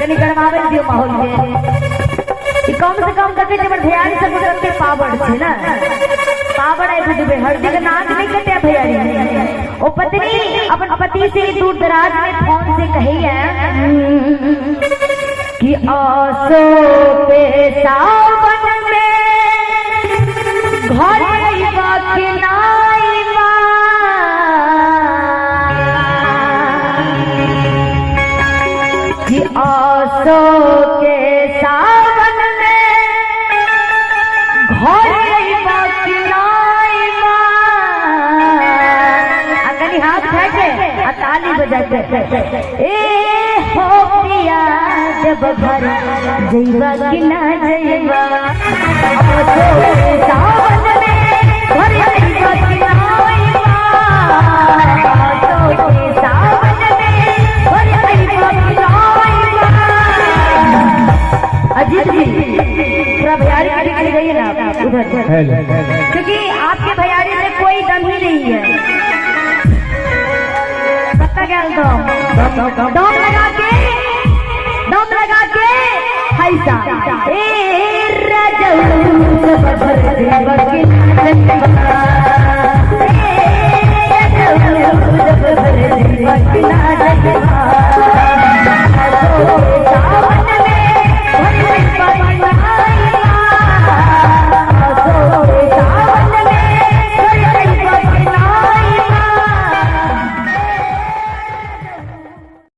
तनी गरमावे दियो माहौल के कम से कम कते जब भैयारी सब करते पावड़ छे ना पावड़ है दुबे हल्दी के नाक नहीं कटे भैयारी ओ पत्नी अपन पति से दूर दराज में फोन से कही है कि आसो पे सावन में घर आईबा कि ना आईबा कि आसो के सावन में घर आईबा कि ना आईबा अगली हाथ फेंके आ ताली बजाते ए हो पिया जब घर जइबा कि ना जइबा सावन में घर जइबा कि ना आईबा सावन में घर जइबा कि ना आईबा। अजीत जी पूरा भैयारी के लिए जाइए ना उधर क्योंकि आपके भैयारी में कोई दम ही नहीं है। पता क्या दम लगा के ऐसा ए राजा